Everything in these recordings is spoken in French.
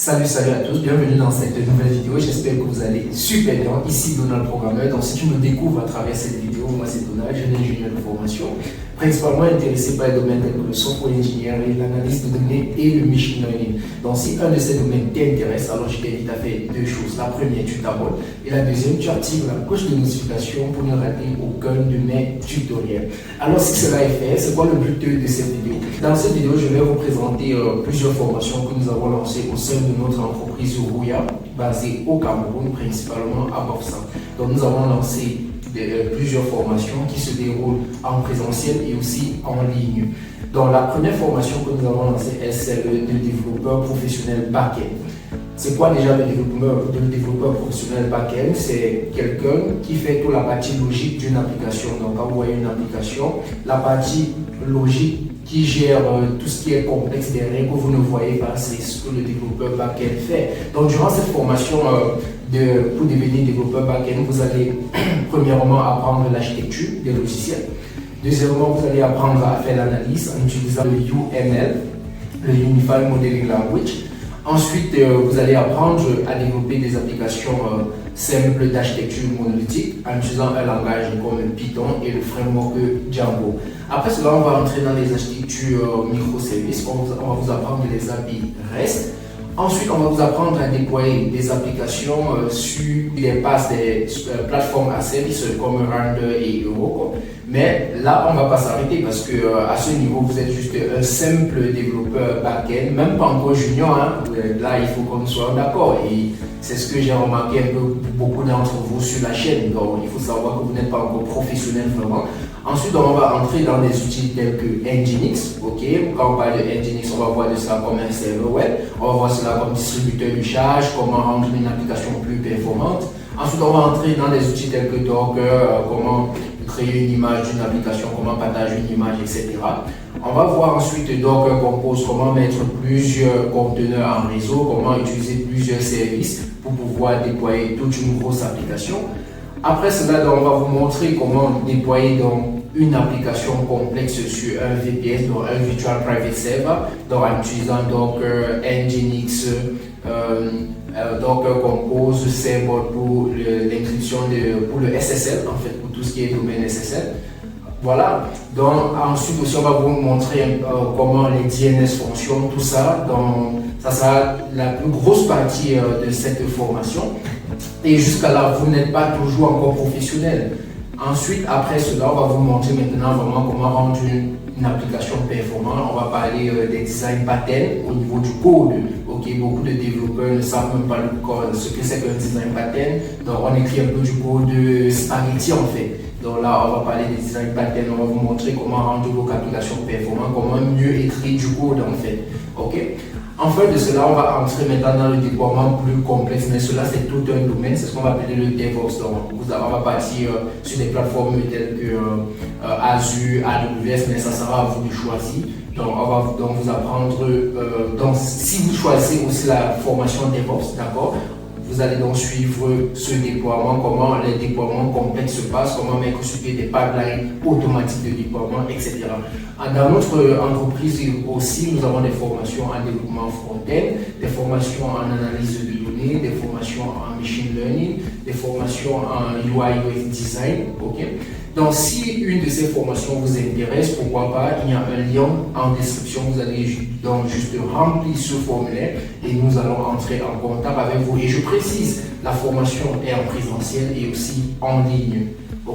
Salut à tous, bienvenue dans cette nouvelle vidéo, j'espère que vous allez super bien. Ici Donald Programmeur, donc si tu me découvres à travers cette vidéo, moi c'est Donald, je suis ingénieur de formation, principalement intéressé par les domaines tels que le software engineering, l'analyse de données et le machine learning. Donc si un de ces domaines t'intéresse, alors je t'invite à faire deux choses. La première, tu t'abonnes et la deuxième, tu actives la cloche de notification pour ne rater aucun de mes tutoriels. Alors si cela est fait, c'est quoi le but de cette vidéo? Dans cette vidéo, je vais vous présenter plusieurs formations que nous avons lancées au sein de notre entreprise Rouya, basée au Cameroun, principalement à Bofsa. Donc nous avons lancé plusieurs formations qui se déroulent en présentiel et aussi en ligne. Donc la première formation que nous avons lancée est celle de développeur professionnel back-end. C'est quoi déjà le développeur professionnel back-end? C'est quelqu'un qui fait toute la partie logique d'une application. Donc quand vous voyez une application, la partie logique qui gère tout ce qui est complexe derrière que vous ne voyez pas, c'est ce que le développeur back-end fait. Donc durant cette formation pour devenir développeur back-end, vous allez premièrement apprendre l'architecture des logiciels. Deuxièmement, vous allez apprendre à faire l'analyse en utilisant le UML, le Unified Modeling Language. Ensuite, vous allez apprendre à développer des applications simples d'architecture monolithique en utilisant un langage comme Python et le framework Django. Après cela, on va entrer dans les architectures microservices. On va vous apprendre les API REST. Ensuite, on va vous apprendre à déployer des applications sur les bases des plateformes à service comme Render et Euro. Mais là, on ne va pas s'arrêter parce que à ce niveau, vous êtes juste un simple développeur back-end, même pas encore junior. Hein. Là, il faut qu'on soit d'accord. Et c'est ce que j'ai remarqué un peu beaucoup d'entre vous sur la chaîne. Donc, il faut savoir que vous n'êtes pas encore professionnel vraiment. Ensuite, on va entrer dans des outils tels que Nginx. Quand on parle de Nginx, on va voir de ça comme un serveur web. On va voir cela comme distributeur de charge, comment rendre une application plus performante. Ensuite, on va entrer dans des outils tels que Docker, comment créer une image d'une application, comment partager une image, etc. On va voir ensuite Docker Compose, comment mettre plusieurs conteneurs en réseau, comment utiliser plusieurs services pour pouvoir déployer toute une grosse application. Après cela, on va vous montrer comment déployer une application complexe sur un VPS, donc un Virtual Private Server, en utilisant Docker, Nginx, Docker Compose, Certbot pour l'inscription pour le SSL, en fait, pour tout ce qui est domaine SSL. Voilà, donc ensuite aussi on va vous montrer comment les DNS fonctionnent, tout ça. Donc ça sera la plus grosse partie de cette formation. Et jusqu'à là, vous n'êtes pas toujours encore professionnel. Ensuite, après cela, on va vous montrer maintenant vraiment comment rendre une application performante. On va parler des design patterns au niveau du code. Beaucoup de développeurs ne savent même pas ce que c'est qu'un design pattern. Donc on écrit un peu du code spaghetti en fait. Donc là, on va parler des design patterns, on va vous montrer comment rendre vos applications performantes, comment mieux écrire du code en fait. Enfin de cela, on va entrer maintenant dans le déploiement plus complexe, mais cela c'est tout un domaine, c'est ce qu'on va appeler le DevOps. Donc on va partir sur des plateformes telles que Azure, AWS, mais ça sera à vous de choisir. Donc on va donc vous apprendre, donc si vous choisissez aussi la formation DevOps, d'accord, vous allez donc suivre ce déploiement, comment les déploiements complexes se passent, comment mettre sur pied des pipelines automatiques de déploiement, etc. Dans notre entreprise aussi, nous avons des formations en développement front-end, des formations en analyse de données, des formations en machine learning, des formations en UI UX design. Donc si une de ces formations vous intéresse, pourquoi pas, il y a un lien en description, vous allez donc juste remplir ce formulaire et nous allons entrer en contact avec vous. Et je précise, la formation est en présentiel et aussi en ligne.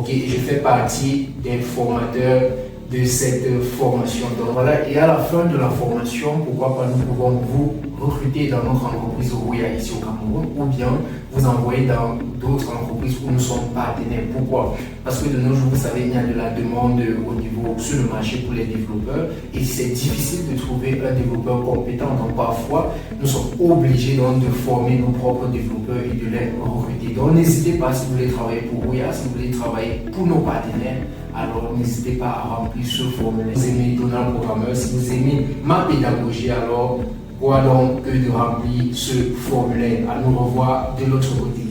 Je fais partie des formateurs de cette formation. Donc voilà, et à la fin de la formation, pourquoi pas nous pouvons vous recruter dans notre entreprise Rouya ici au Cameroun ou bien vous envoyer dans d'autres entreprises où nous sommes partenaires. Pourquoi? Parce que de nos jours, vous savez, il y a de la demande au niveau sur le marché pour les développeurs et c'est difficile de trouver un développeur compétent. Donc parfois, nous sommes obligés donc de former nos propres développeurs et de les recruter. Donc n'hésitez pas, si vous voulez travailler pour Rouya, si vous voulez travailler pour nos partenaires, alors n'hésitez pas à remplir ce formulaire. Si vous aimez Donald Programmeur, si vous aimez ma pédagogie, alors quoi donc que de remplir ce formulaire. À nous revoir de l'autre côté.